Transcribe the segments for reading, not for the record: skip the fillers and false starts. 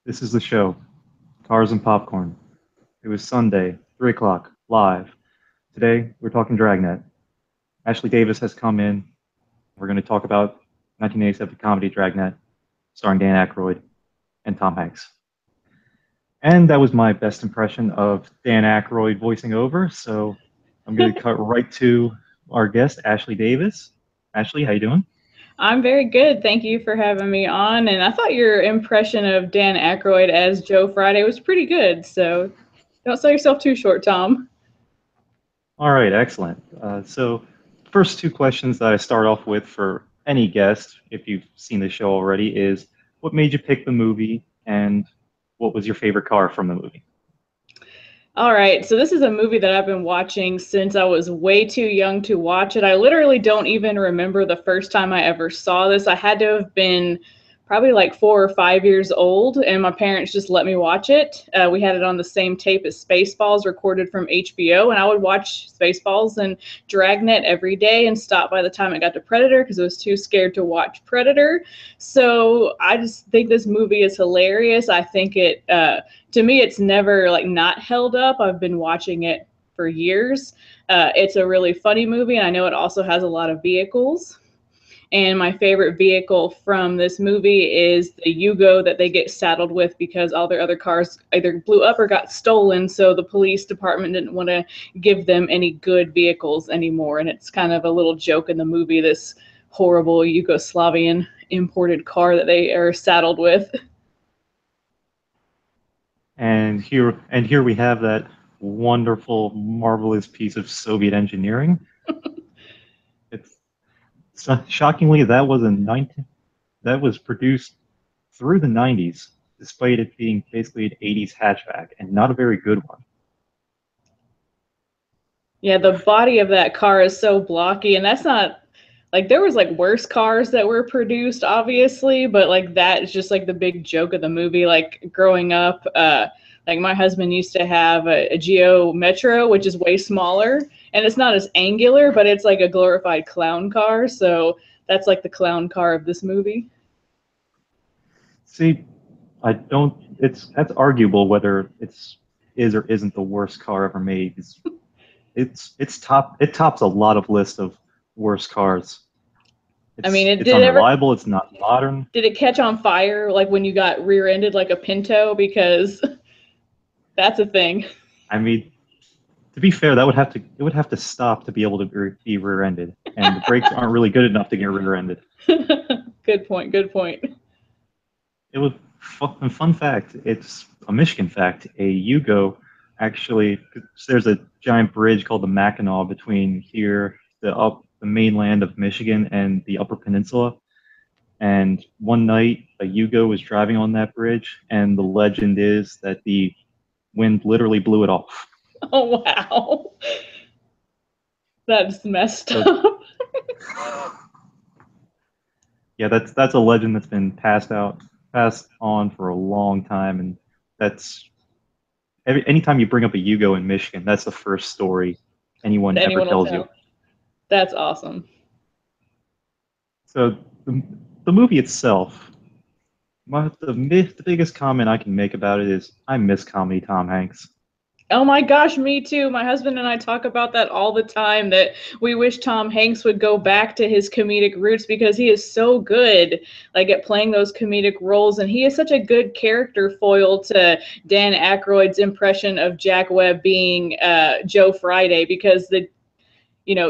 This is the show, Cars and Popcorn. It was Sunday, 3 o'clock, live. Today, we're talking Dragnet. Ashley Davis has come in. We're going to talk about 1987 comedy Dragnet, starring Dan Aykroyd and Tom Hanks. And that was my best impression of Dan Aykroyd voicing over, so I'm going to cut right to our guest, Ashley Davis. Ashley, how you doing? I'm very good. Thank you for having me on. And I thought your impression of Dan Aykroyd as Joe Friday was pretty good. So don't sell yourself too short, Tom. All right, excellent. First two questions that I start off with for any guest, if you've seen the show already, is what made you pick the movie and what was your favorite car from the movie? All right. So this is a movie that I've been watching since I was way too young to watch it. I literally don't even remember the first time I ever saw this. I had to have been probably like 4 or 5 years old, and my parents just let me watch it. We had it on the same tape as Spaceballs, recorded from HBO, and I would watch Spaceballs and Dragnet every day and stop by the time it got to Predator because I was too scared to watch Predator. So I just think this movie is hilarious. I think to me, it's never like not held up. I've been watching it for years. It's a really funny movie, and I know it also has a lot of vehicles. And my favorite vehicle from this movie is the Yugo that they get saddled with because all their other cars either blew up or got stolen. So the police department didn't want to give them any good vehicles anymore. And it's kind of a little joke in the movie, this horrible Yugoslavian imported car that they are saddled with. And here we have that wonderful, marvelous piece of Soviet engineering. It's shockingly that was produced through the 90s, despite it being basically an 80s hatchback and not a very good one. Yeah, the body of that car is so blocky, and that's not like there was like worse cars that were produced, obviously, but like that is just like the big joke of the movie. Like growing up, like my husband used to have a Geo Metro, which is way smaller, and it's not as angular, but it's like a glorified clown car. So that's like the clown car of this movie. See, I don't. That's arguable whether it's is or isn't the worst car ever made. It tops a lot of lists of worst cars. I mean, it It's did ever unreliable. It's not modern. did it catch on fire like when you got rear-ended like a Pinto? Because that's a thing. I mean, to be fair, it would have to stop to be able to be rear-ended, and the brakes aren't really good enough to get rear-ended. Good point. Good point. It was fun fact. It's a Michigan fact. A Yugo actually there's a giant bridge called the Mackinac between here the mainland of Michigan and the Upper Peninsula. And one night, a Yugo was driving on that bridge, and the legend is that the wind literally blew it off. Oh wow, that's messed So up. yeah, that's a legend that's been passed on for a long time, and that's anytime you bring up a Yugo in Michigan, that's the first story anyone ever Anyone will tells you. tell. That's awesome. So the movie itself, the biggest comment I can make about it is I miss comedy Tom Hanks. Oh my gosh, me too. My husband and I talk about that all the time that we wish Tom Hanks would go back to his comedic roots because he is so good like at playing those comedic roles, and he is such a good character foil to Dan Aykroyd's impression of Jack Webb being Joe Friday because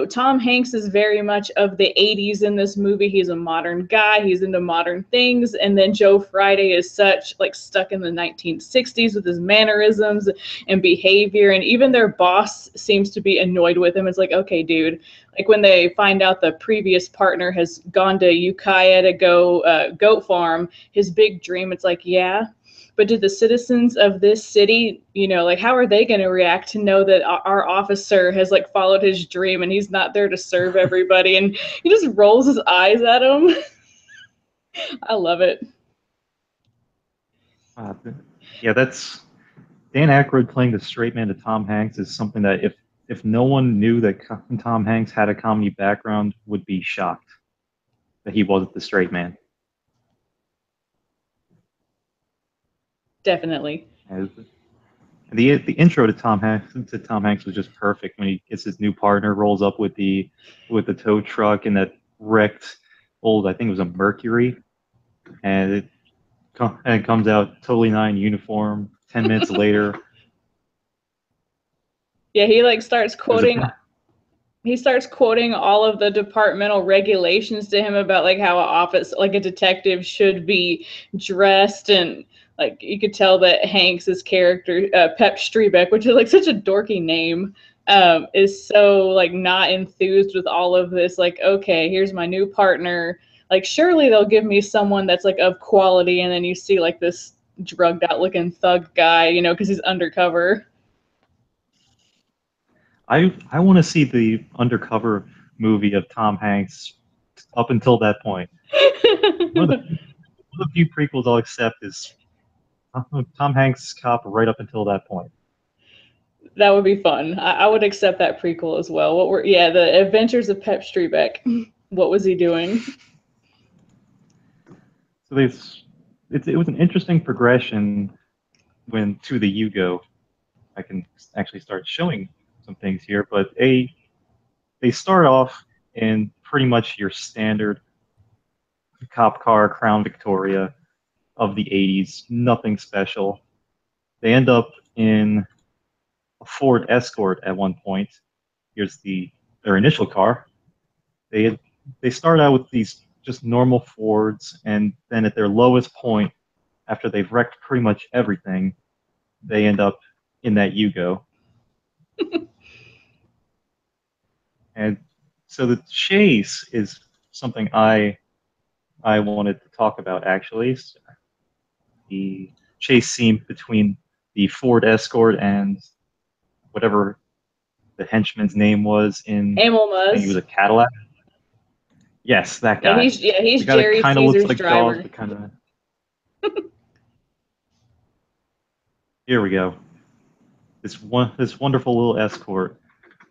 Tom Hanks is very much of the 80s in this movie. He's a modern guy, he's into modern things. And then Joe Friday is such like stuck in the 1960s with his mannerisms and behavior. And even their boss seems to be annoyed with him. It's like, okay, dude, like when they find out the previous partner has gone to Ukiah to go goat farm, his big dream, it's like, yeah, but do the citizens of this city, like how are they going to react to know that our officer has like followed his dream and he's not there to serve everybody, and he just rolls his eyes at him. I love it. Uh, yeah, that's Dan Aykroyd playing the straight man to Tom Hanks is something that if no one knew that Tom Hanks had a comedy background, would be shocked that he wasn't the straight man. Definitely. And the intro to Tom Hanks was just perfect when he gets his new partner, rolls up with the tow truck and that wrecked old, I think it was a Mercury, and it comes out totally not in uniform. 10 minutes later, Yeah, he like starts there's a quoting all of the departmental regulations to him about like how a detective should be dressed, and like you could tell that Hanks's character Pep Strebeck, which is like such a dorky name, is so like not enthused with all of this. Like, okay, here's my new partner. Like, surely they'll give me someone that's like of quality, and then you see like this drugged out looking thug guy, you know, because he's undercover. I want to see the undercover movie of Tom Hanks up until that point. One of the few prequels I'll accept is Tom Hanks cop right up until that point. That would be fun. I would accept that prequel as well. The Adventures of Pep Strebeck? What was he doing? So it was an interesting progression when to the Yugo. I can actually start showing some things here, but they start off in pretty much your standard cop car Crown Victoria of the 80s, nothing special. They end up in a Ford Escort at one point. Here's their initial car. They they start out with these just normal Fords, and then at their lowest point, after they've wrecked pretty much everything, they end up in that Yugo. And so the chase is something I wanted to talk about actually. The chase scene between the Ford Escort and whatever the henchman's name was in, Emil I think he was Muzz. a Cadillac. Yes, that guy. He's The guy that Jerry kind of looks Caesar's like Jaws, driver. but kind of. Here we go. This wonderful little escort.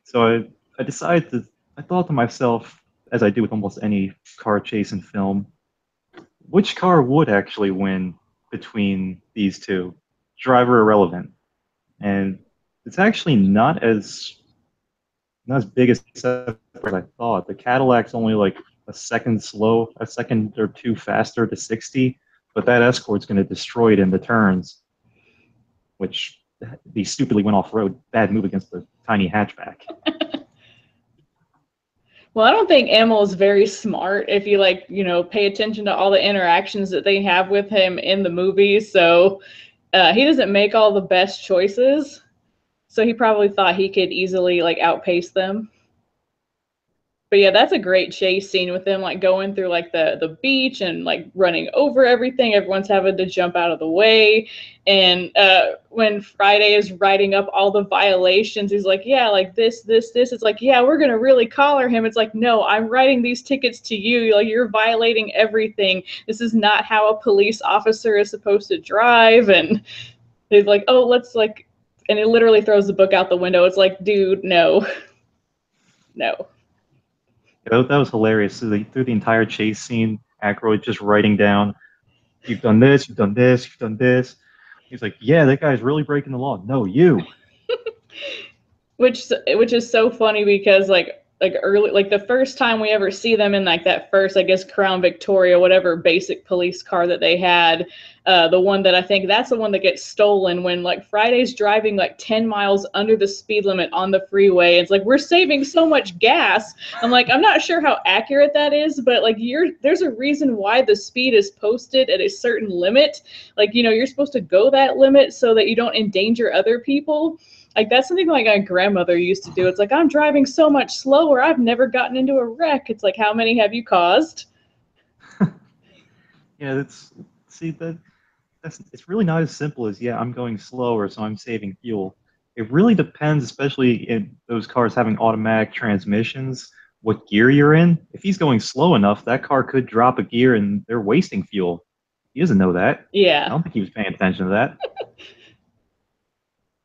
So I decided to. I thought to myself, as I do with almost any car chase in film, which car would actually win between these two? Driver irrelevant. And it's actually not as big as I thought. The Cadillac's only like a second or two faster to 60, but that Escort's going to destroy it in the turns, which he stupidly went off road. Bad move against the tiny hatchback. Well, I don't think Emil is very smart if you like, you know, pay attention to all the interactions that they have with him in the movie. So he doesn't make all the best choices. So he probably thought he could easily like outpace them. But yeah, that's a great chase scene with them like going through like the beach and like running over everything. Everyone's having to jump out of the way. And when Friday is writing up all the violations, he's like, yeah, like this. It's like, yeah, we're gonna really collar him. It's like, no, I'm writing these tickets to you. Like, you're violating everything. This is not how a police officer is supposed to drive. And he's like, oh, let's like, and he literally throws the book out the window. It's like, dude, no, no. That was hilarious. So through the entire chase scene, Aykroyd just writing down, "You've done this, you've done this, you've done this." He's like, "Yeah, that guy's really breaking the law." No, you. Which is so funny because like early, like the first time we ever see them in like that first, I guess, Crown Victoria, whatever basic police car that they had, the one that I think that's the one that gets stolen when like Friday's driving like 10 miles under the speed limit on the freeway. It's like, we're saving so much gas. I'm like, I'm not sure how accurate that is, but like there's a reason why the speed is posted at a certain limit. Like, you know, you're supposed to go that limit so that you don't endanger other people. Like, that's something like my grandmother used to do. It's like, I'm driving so much slower. I've never gotten into a wreck. It's like, how many have you caused? Yeah, that's it's really not as simple as, yeah, I'm going slower, so I'm saving fuel. It really depends, especially in those cars having automatic transmissions, what gear you're in. If he's going slow enough, that car could drop a gear and they're wasting fuel. He doesn't know that. I Yeah. don't think he was paying attention to that.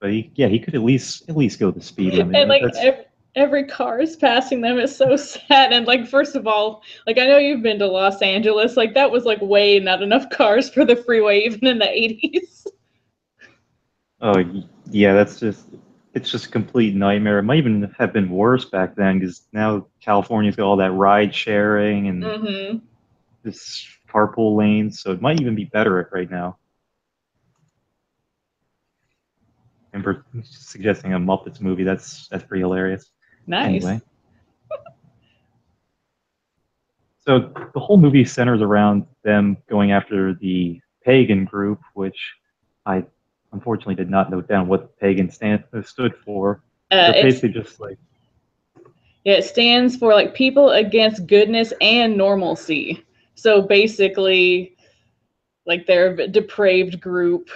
But he could at least go the speed And limit. like That's every car is passing them. It's so sad. And like, first of all, like, I know you've been to Los Angeles. Like, that was like way not enough cars for the freeway, even in the 80s. Yeah, it's just a complete nightmare. It might even have been worse back then because now California's got all that ride sharing and Mm-hmm. this carpool lanes, so it might even be better right now. And for suggesting a Muppets movie, that's pretty hilarious. Nice. Anyway, so the whole movie centers around them going after the pagan group, which I unfortunately did not note down what pagan stood for. But they're It's basically just like, yeah, it stands for like people against goodness and normalcy. So basically, like they're a depraved group.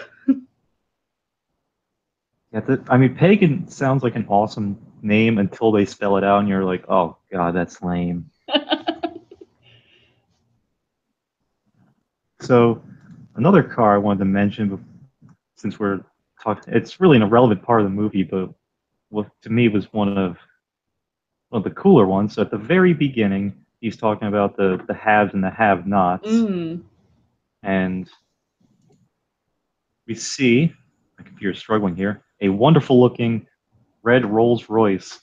yeah, I mean, pagan sounds like an awesome name until they spell it out, and you're like, oh god, that's lame. So another car I wanted to mention, since we're talking, it's really an irrelevant part of the movie, but what to me was one of the cooler ones. So at the very beginning, he's talking about the haves and the have-nots, Mm. and we see, my computer's struggling here, a wonderful-looking red Rolls Royce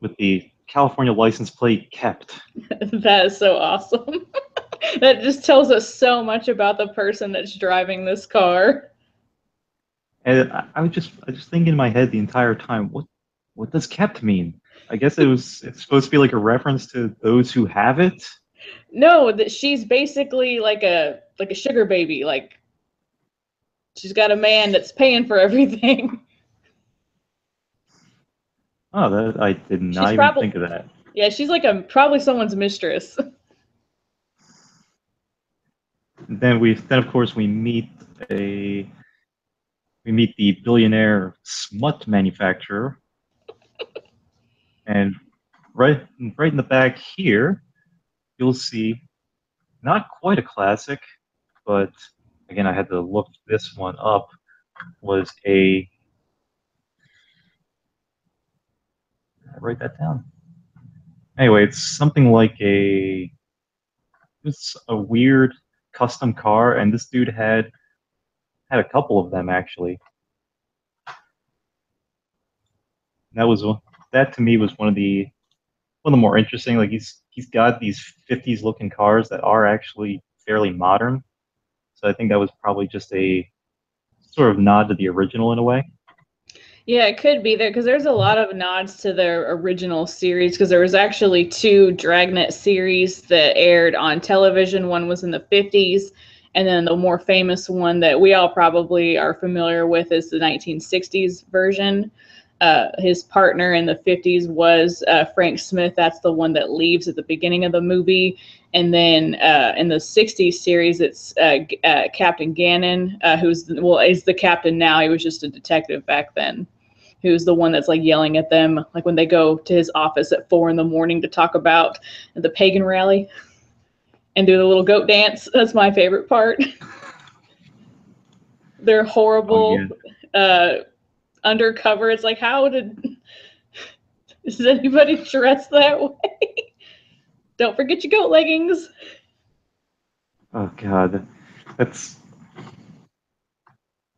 with the California license plate kept. That is so awesome. That just tells us so much about the person that's driving this car. And I was just thinking in my head the entire time, what does kept mean? I guess it's supposed to be like a reference to those who have it. No, that she's basically like a sugar baby. Like she's got a man that's paying for everything. Oh, that I did She's not even probably think of that. yeah, she's like a probably someone's mistress. Then of course a we meet the billionaire smut manufacturer, and right right in the back here you'll see not quite a classic, but again I had to look this one up. Was a write that down. Anyway, it's something like it's a weird custom car, and this dude had a couple of them actually. That was that to me was one of the more interesting. Like he's got these 50s looking cars that are actually fairly modern. So I think that was probably just a sort of nod to the original in a way. Yeah, it could be there because there's a lot of nods to their original series because there was actually two Dragnet series that aired on television. One was in the 50s, and then the more famous one that we all probably are familiar with is the 1960s version. His partner in the 50s was Frank Smith. That's the one that leaves at the beginning of the movie. And then in the 60s series, it's Captain Gannon, is the captain now. He was just a detective back then, who's the one that's like yelling at them, like when they go to his office at 4 a.m. to talk about the pagan rally and do the little goat dance. That's my favorite part. They're Oh yeah. horrible. Uh, Undercover. It's like, how did is anybody dressed that way? Don't forget your goat leggings. Oh god. That's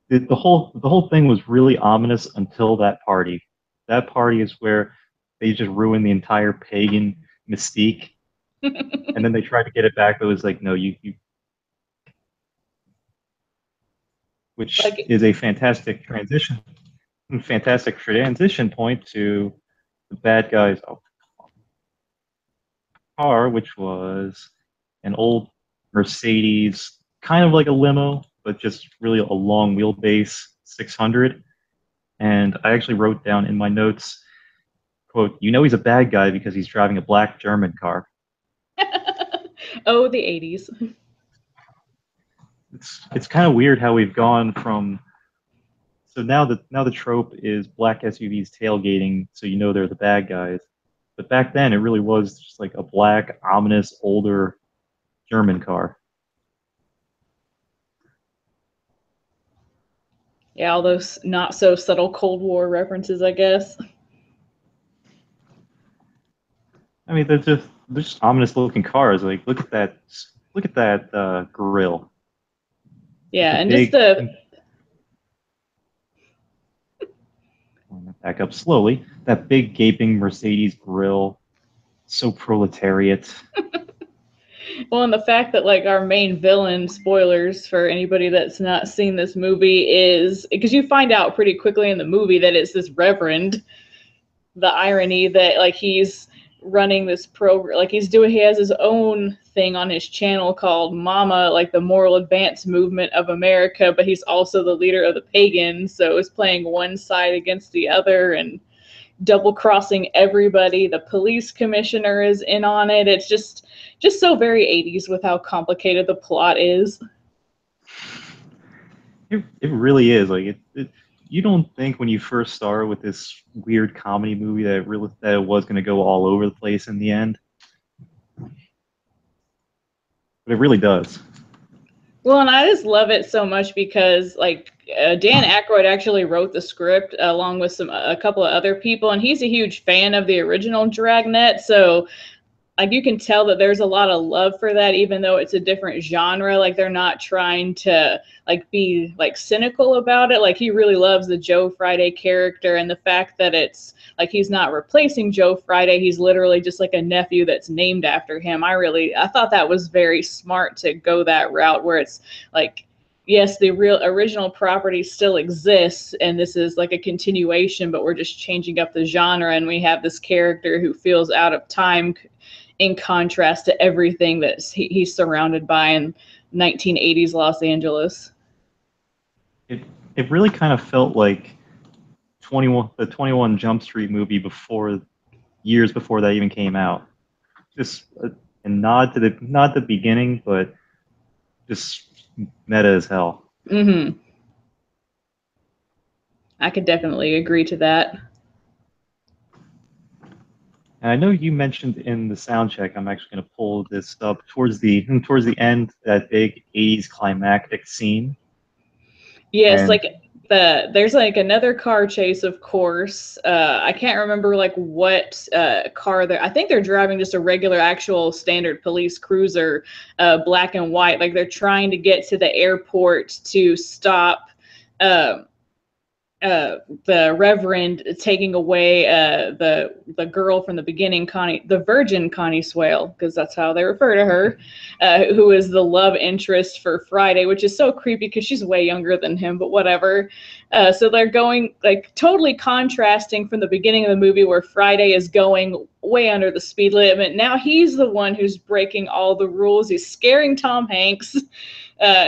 the whole thing was really ominous until that party. That party is where they just ruined the entire pagan mystique, and then they tried to get it back. But it was like, no, you which Like, is a fantastic transition point to the bad guys' car, which was an old Mercedes, kind of like a limo, but just really a long wheelbase 600. And I actually wrote down in my notes, quote, you know he's a bad guy because he's driving a black German car. oh, the 80s. It's kind of weird how we've gone from so now the trope is black SUVs tailgating, so you know they're the bad guys. But back then it really was just like a black, ominous, older German car. Yeah, all those not so subtle Cold War references, I guess. I mean, they're just ominous looking cars. Like look at that grill. Yeah, Just a and just big. back up slowly. That big gaping Mercedes grill, so proletariat. Well, and the fact that like our main villain, spoilers for anybody that's not seen this movie, is because you find out pretty quickly in the movie that it's this reverend. The irony that like he's running this program, like he has his own thing on his channel called Mama, like the Moral Advance Movement of America, but he's also the leader of the pagans, so it's playing one side against the other and double crossing everybody. The police commissioner is in on it. It's just so very 80s with how complicated the plot is. It really is. You don't think when you first start with this weird comedy movie that it was going to go all over the place in the end, but it really does. Well, and I just love it so much because like Dan Aykroyd actually wrote the script along with a couple of other people, and he's a huge fan of the original Dragnet. So like you can tell that there's a lot of love for that, even though it's a different genre. Like they're not trying to like be like cynical about it. Like he really loves the Joe Friday character, and the fact that it's like he's not replacing Joe Friday, he's literally just like a nephew that's named after him. I thought that was very smart to go that route where it's like, yes, the real original property still exists and this is like a continuation, but we're just changing up the genre, and we have this character who feels out of time in contrast to everything that he's surrounded by in 1980s Los Angeles. It really kind of felt like the 21 Jump Street movie years before that even came out. Just a nod to the beginning, but just meta as hell. Mm-hmm. I could definitely agree to that. And I know you mentioned in the sound check, I'm actually going to pull this up towards the end, that big 80s climactic scene. Yes, And like there's like another car chase, of course. I can't remember like what car I think they're driving just a regular, actual standard police cruiser, black and white. Like they're trying to get to the airport to stop. Uh, the Reverend taking away the girl from the beginning, the Virgin Connie Swale, because that's how they refer to her, who is the love interest for Friday, which is so creepy because she's way younger than him, but whatever. So they're going like totally contrasting from the beginning of the movie where Friday is going way under the speed limit. Now he's the one who's breaking all the rules. He's scaring Tom Hanks.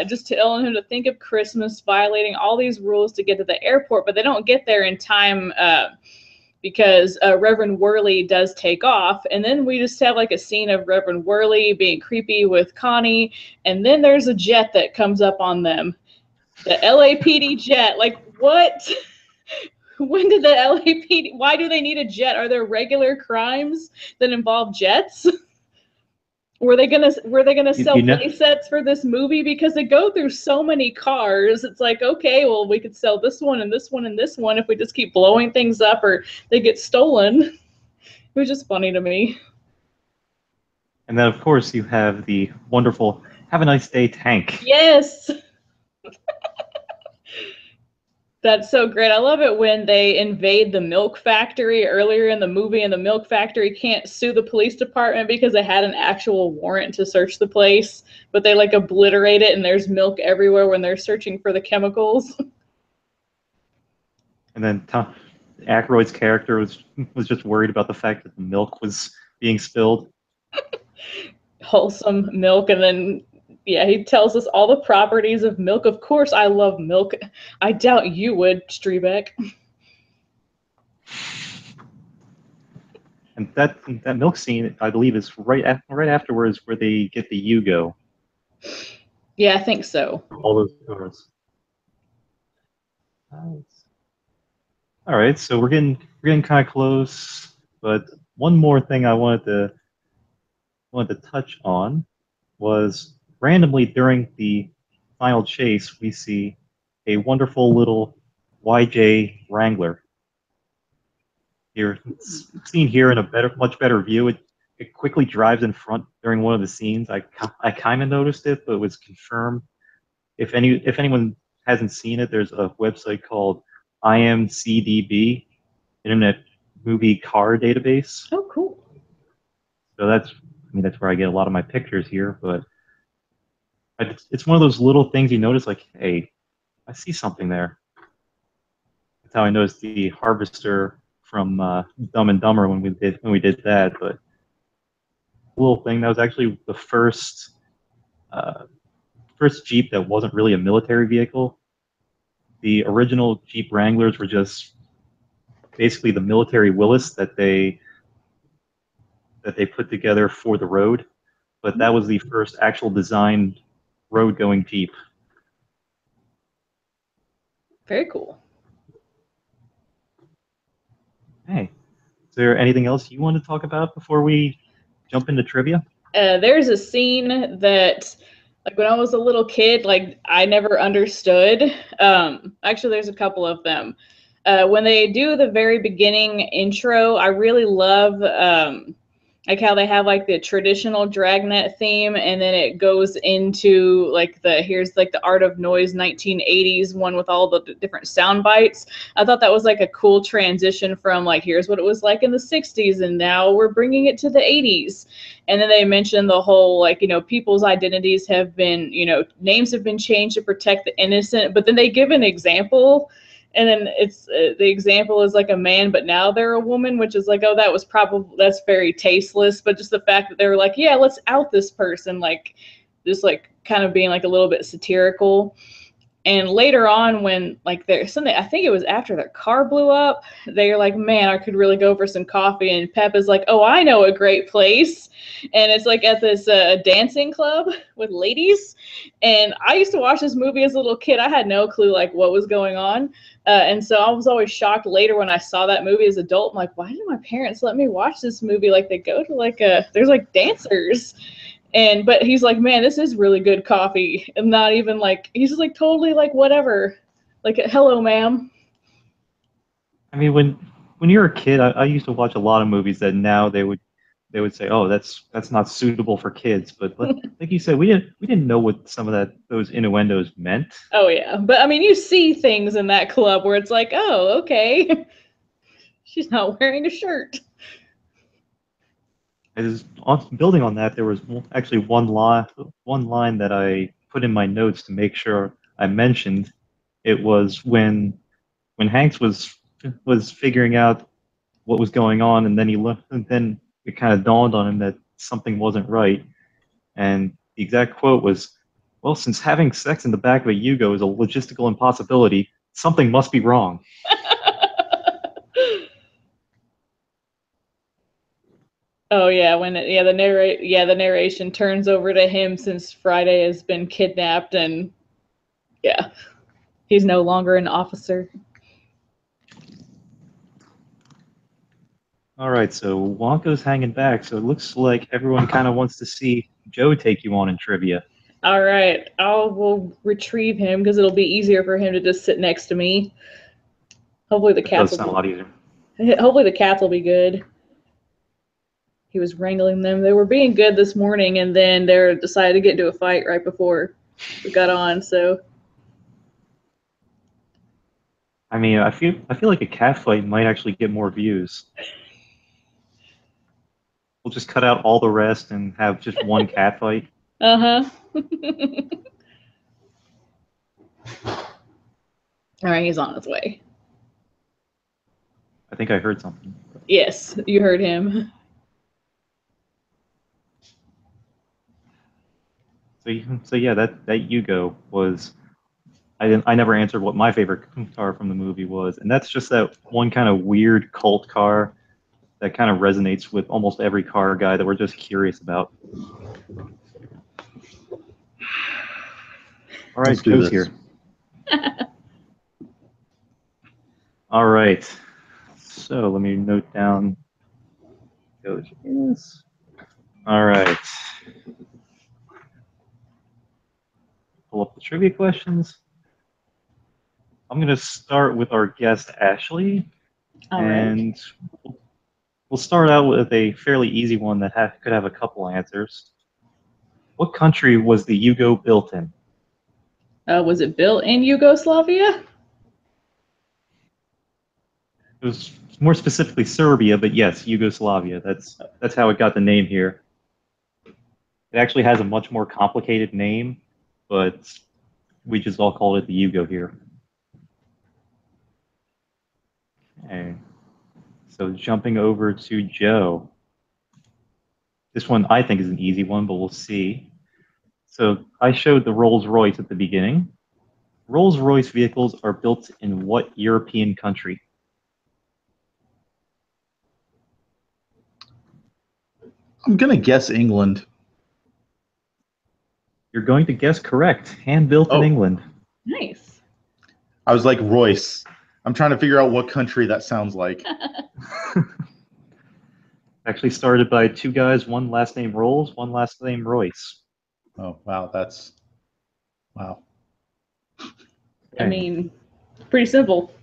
Just telling him to think of Christmas, violating all these rules to get to the airport, but they don't get there in time because Reverend Worley does take off. And then we just have like a scene of Reverend Worley being creepy with Connie, and then there's a jet that comes up on them. The LAPD jet. Like, what? When did the LAPD, why do they need a jet? Are there regular crimes that involve jets? Were they gonna sell play sets for this movie? Because they go through so many cars. It's like, okay, well, we could sell this one and this one and this one if we just keep blowing things up or they get stolen. It was just funny to me. And then, of course, you have the wonderful "Have a Nice Day" tank. Yes. That's so great. I love it when they invade the milk factory earlier in the movie, and the milk factory can't sue the police department because they had an actual warrant to search the place, but they like obliterate it and there's milk everywhere when they're searching for the chemicals. And then Aykroyd's character was just worried about the fact that the milk was being spilled. Wholesome milk, and then yeah, he tells us all the properties of milk. Of course, I love milk. I doubt you would, Strebeck. And that milk scene, I believe, is right afterwards where they get the Yugo. Yeah, I think so. All those cars. Nice. All right, so we're getting kind of close, but one more thing I wanted to touch on was randomly during the final chase, we see a wonderful little YJ Wrangler. Here, it's seen here in a much better view. It quickly drives in front during one of the scenes. I kind of noticed it, but it was confirmed. If anyone hasn't seen it, there's a website called IMCDB, Internet Movie Car Database. Oh, cool. So that's where I get a lot of my pictures here. But it's one of those little things you notice, like, hey, I see something there. That's how I noticed the harvester from Dumb and Dumber when we did that. But little thing that was actually the uh, first Jeep that wasn't really a military vehicle. The original Jeep Wranglers were just basically the military Willys that they put together for the road. But that was the first actual designed road going Jeep. Very cool. Hey, is there anything else you want to talk about before we jump into trivia? There's a scene that, like, when I was a little kid, like, I never understood. Actually, there's a couple of them. When they do the very beginning intro, I really love like how they have like the traditional Dragnet theme, and then it goes into like here's like the Art of Noise 1980s one with all the different sound bites. I thought that was like a cool transition from like here's what it was like in the 60s, and now we're bringing it to the 80s. And then they mentioned the whole, like, people's identities have been, names have been changed to protect the innocent. But then they give an example, and then it's the example is like a man, but now they're a woman, which is like, oh, that's very tasteless. But just the fact that they were like, yeah, let's out this person, like, just like kind of being like a little bit satirical. And later on, when like there's something, I think it was after their car blew up, they're like, man, I could really go for some coffee. And Pep is like, oh, I know a great place. And it's like at this dancing club with ladies. And I used to watch this movie as a little kid. I had no clue like what was going on. And so I was always shocked later when I saw that movie as an adult. I'm like, why did my parents let me watch this movie? Like they go to like there's like dancers. But he's like, man, this is really good coffee. And not even like, he's just like totally like whatever. Like, hello, ma'am. I mean, when you're a kid, I used to watch a lot of movies that now they would say, oh, that's not suitable for kids. But like you said, we didn't know what some of those innuendos meant. Oh, yeah. But I mean, you see things in that club where it's like, oh, okay. She's not wearing a shirt. Building on that, there was actually one line that I put in my notes to make sure I mentioned. It was when Hanks was figuring out what was going on, and then he looked, and then it kind of dawned on him that something wasn't right. And the exact quote was, "Well, since having sex in the back of a Yugo is a logistical impossibility, something must be wrong." Oh yeah, the narration turns over to him since Friday has been kidnapped, and yeah, he's no longer an officer. All right, so Wonka's hanging back, so it looks like everyone kind of wants to see Joe take you on in trivia. All right, will retrieve him because it'll be easier for him to just sit next to me. Hopefully the That does cats sound a lot easier. Hopefully the cats will be good. He was wrangling them. They were being good this morning, and then they decided to get into a fight right before we got on. So, I mean, I feel like a cat fight might actually get more views. We'll just cut out all the rest and have just one cat fight. uh-huh. All right, he's on his way. I think I heard something. Yes, you heard him. So yeah, that Yugo was. I never answered what my favorite car from the movie was, and that's just that one kind of weird cult car that kind of resonates with almost every car guy that we're just curious about. All right, Joe's here. All right. So let me note down. Joe's is. All right. Pull up the trivia questions. I'm going to start with our guest, Ashley. All and right. we'll start out with a fairly easy one that could have a couple answers. What country was the Yugo built in? Was it built in Yugoslavia? It was more specifically Serbia, but yes, Yugoslavia. That's how it got the name here. It actually has a much more complicated name, but we just all called it the Yugo here. Okay. So jumping over to Joe. This one I think is an easy one, but we'll see. So I showed the Rolls-Royce at the beginning. Rolls-Royce vehicles are built in what European country? I'm going to guess England. You're going to guess correct. Hand-built in England. Nice. I was like Royce. I'm trying to figure out what country that sounds like. Actually started by two guys, one last name Rolls, one last name Royce. Oh, wow. That's... Wow. I mean, pretty simple.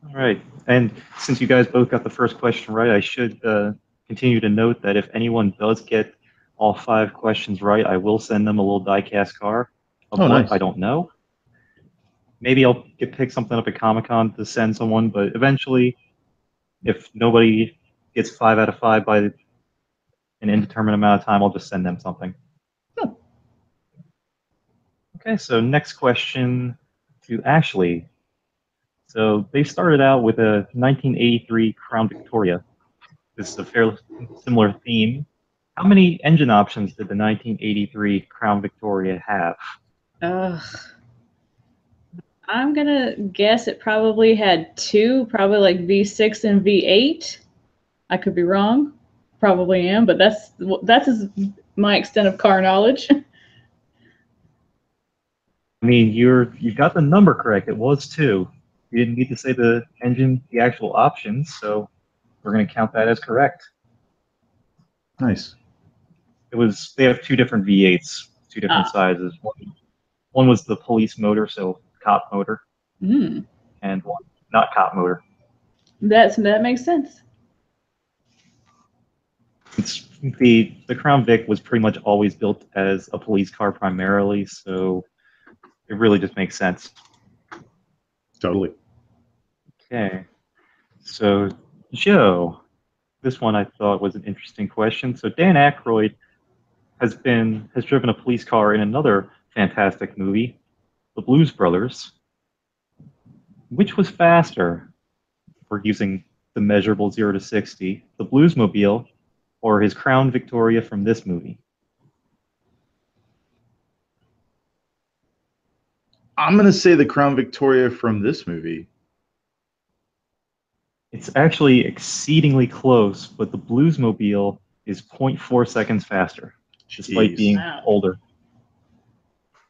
All right. And since you guys both got the first question right, I should continue to note that if anyone does get all 5 questions right, I will send them a little die-cast car of what nice. I don't know. Maybe I'll pick something up at Comic-Con to send someone, but eventually, if nobody gets 5 out of 5 by an indeterminate amount of time, I'll just send them something. Oh. Okay, so next question to Ashley. So they started out with a 1983 Crown Victoria. This is a fairly similar theme. How many engine options did the 1983 Crown Victoria have? I'm gonna guess it probably had 2, probably like V6 and V8. I could be wrong, probably am, but that's my extent of car knowledge. I mean, you got the number correct. It was 2. You didn't need to say the engine, the actual options, so we're going to count that as correct. Nice. They have 2 different V8s, 2 different sizes. One was the police motor, so cop motor, and one not cop motor. That makes sense. The Crown Vic was pretty much always built as a police car primarily, so it really just makes sense. Totally. Okay. So, Joe, this one I thought was an interesting question. So Dan Aykroyd has driven a police car in another fantastic movie, The Blues Brothers. Which was faster for using the measurable 0 to 60, the Bluesmobile or his Crown Victoria from this movie? I'm going to say the Crown Victoria from this movie. It's actually exceedingly close, but the Bluesmobile is 0.4 seconds faster, despite being older.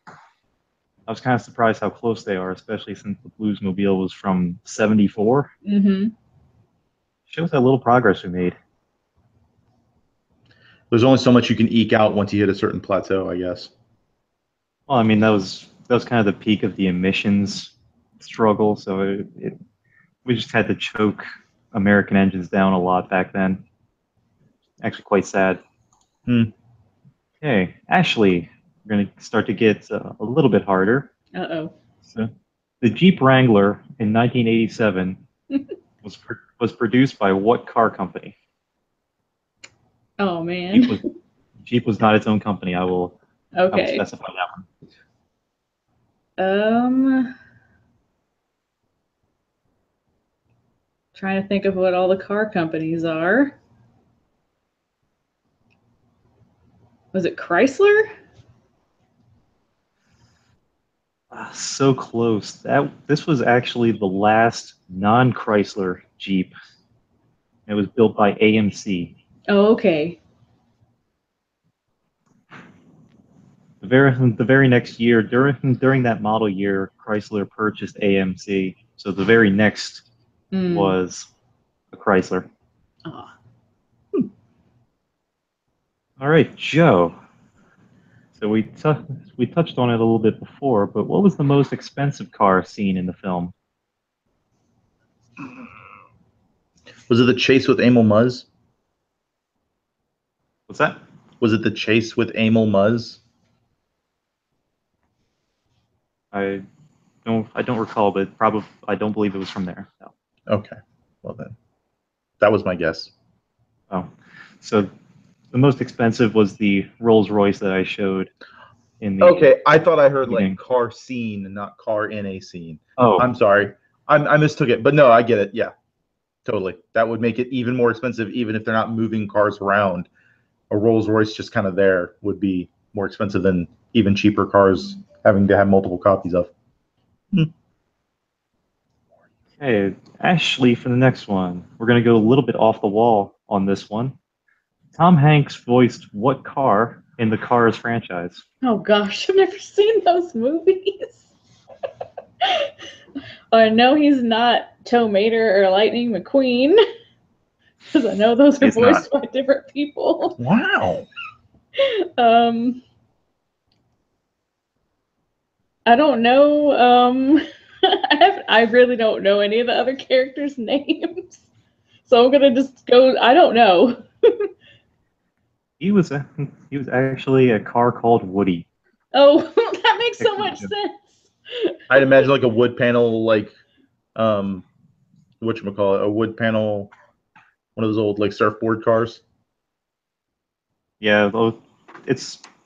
I was kind of surprised how close they are, especially since the Bluesmobile was from 74. Shows how little progress we made. There's only so much you can eke out once you hit a certain plateau, I guess. Well, I mean, that was kind of the peak of the emissions struggle, so we just had to choke American engines down a lot back then. Actually, quite sad. Okay, Ashley, we're going to start to get a little bit harder. So, the Jeep Wrangler in 1987 was produced by what car company? Oh man. Jeep was not its own company. I will specify that one. Trying to think of what all the car companies are. Was it Chrysler? So close. This was actually the last non-Chrysler Jeep. It was built by AMC. Oh, okay. The very next year, during that model year, Chrysler purchased AMC. So the very next was a Chrysler. All right, Joe. So we touched on it a little bit before, but what was the most expensive car seen in the film? Was it the chase with Emil Muzz? What's that? Was it the chase with Emil Muzz? I I don't recall, but probably I don't believe it was from there. No. Okay. Well then, that was my guess. Oh, so the most expensive was the Rolls Royce that I showed in the Okay, I thought I heard beginning. like car scene and not car in a scene. Oh, I'm sorry. I mistook it, but no, I get it. Yeah, totally. That would make it even more expensive, even if they're not moving cars around. A Rolls Royce just kind of there would be more expensive than even cheaper cars having to have multiple copies of. hey, Ashley, for the next one, we're going to go a little bit off the wall on this one. Tom Hanks voiced what car in the Cars franchise? Oh gosh, I've never seen those movies. I know he's not Tow Mater or Lightning McQueen, because I know those are It's voiced not. by different people. Wow. I don't know. I really don't know any of the other characters' names, so I'm gonna just go. I don't know. He was actually a car called Woody. Oh, that makes so much sense. I'd imagine like a wood panel, like whatchamacallit, a wood panel, one of those old like surfboard cars. Yeah, it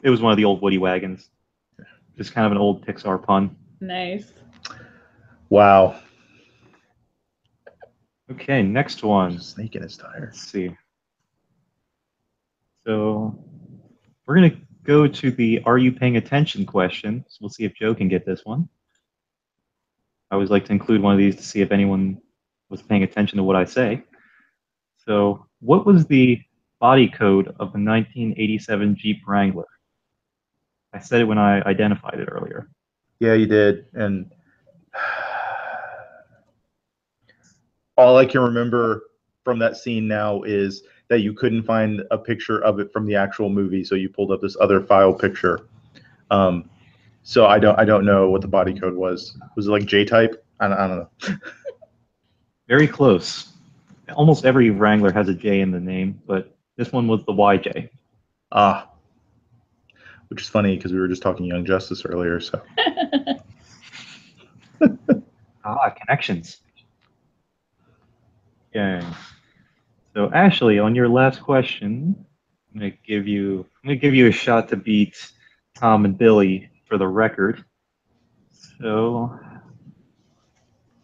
was one of the old Woody wagons. Just kind of an old Pixar pun. Nice. Wow. Okay, next one. Snake in his tire. Let's see. So we're going to go to the "Are you paying attention?" question. So we'll see if Joe can get this one. I always like to include one of these to see if anyone was paying attention to what I say. So, what was the body code of the 1987 Jeep Wrangler? I said it when I identified it earlier. Yeah, you did. And all I can remember from that scene now is that you couldn't find a picture of it from the actual movie, so you pulled up this other file picture. So I don't know what the body code was. Was it like J type? I don't know. Very close. Almost every Wrangler has a J in the name, but this one was the YJ. Ah, which is funny because we were just talking Young Justice earlier. So Connections. Okay. So Ashley, on your last question, I'm gonna give you a shot to beat Tom and Billy for the record. So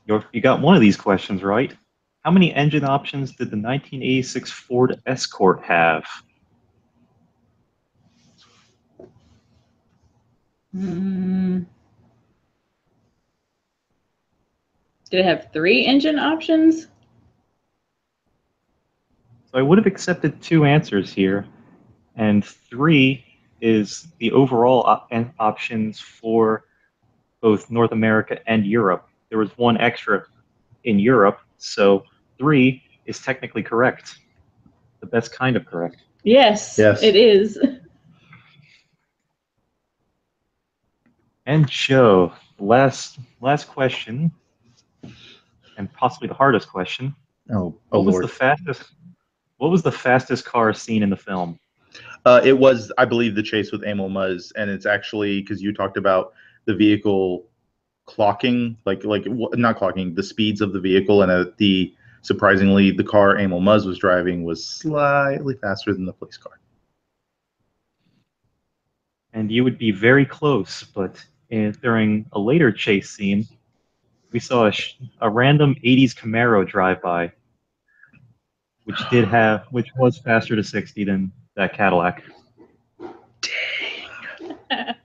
you got one of these questions right. How many engine options did the 1986 Ford Escort have? Did it have 3 engine options? So I would have accepted 2 answers here, and 3 is the overall options for both North America and Europe. There was 1 extra in Europe, so 3 is technically correct. The best kind of correct. Yes, it is. And Joe, last question, and possibly the hardest question. oh What was Lord. What was the fastest car seen in the film? It was, I believe, the chase with Emil Muzz, and it's actually because you talked about the vehicle clocking, like not clocking the speeds of the vehicle, and the surprisingly the car Emil Muzz was driving was slightly faster than the police car. And you would be very close, but during a later chase scene, we saw a random 80s Camaro drive by, which was faster to 60 than that Cadillac. Dang.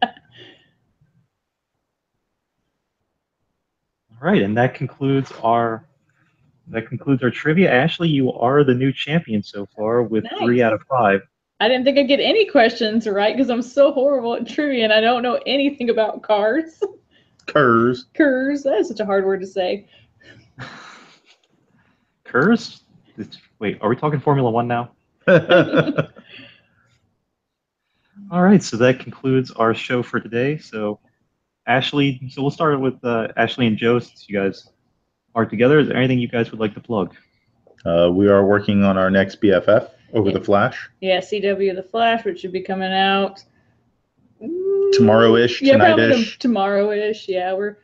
All right, and that concludes our trivia. Ashley, you are the new champion so far with Nice. 3 out of 5. I didn't think I'd get any questions right because I'm so horrible at trivia and I don't know anything about cars. Curs. That is such a hard word to say. Curs? Wait, are we talking Formula One now? All right, so that concludes our show for today. So, Ashley, we'll start with Ashley and Joe, since you guys are together. Is there anything you guys would like to plug? We are working on our next BFF over the Flash. Yeah, CW The Flash, which should be coming out tomorrow-ish, yeah, tonight-ish. Probably tomorrow-ish. Yeah, we're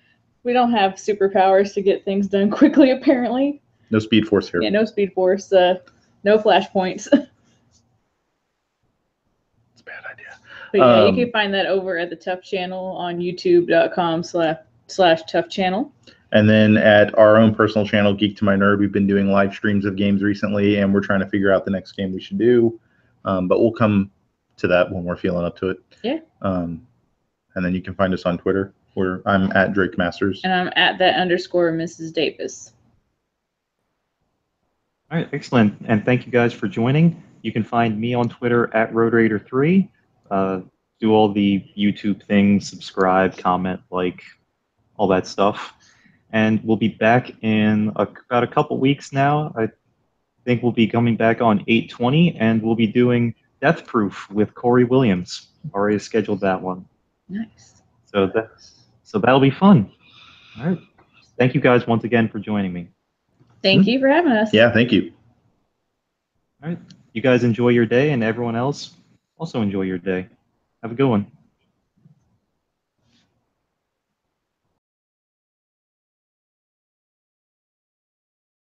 We don't have superpowers to get things done quickly, apparently. No Speed Force here. Yeah, no Speed Force, no flashpoints. It's a bad idea. But yeah, you can find that over at the TUFF channel on youtube.com/TUFF channel. And then at our own personal channel, Geek to My Nerd, we've been doing live streams of games recently, and we're trying to figure out the next game we should do. But we'll come to that when we're feeling up to it. Yeah. And then you can find us on Twitter, where I'm at Drake Masters. And I'm at @_Mrs. Davis. All right, excellent. And thank you guys for joining. You can find me on Twitter at RoadRaider3. Do all the YouTube things, subscribe, comment, like, all that stuff. And we'll be back in about a couple weeks now. I think we'll be coming back on 8/20, and we'll be doing Death Proof with Corey Williams. Already scheduled that one. Nice. So that'll be fun. All right. Thank you guys once again for joining me. Thank you for having us. Yeah, thank you. All right. You guys enjoy your day, and everyone else also enjoy your day. Have a good one.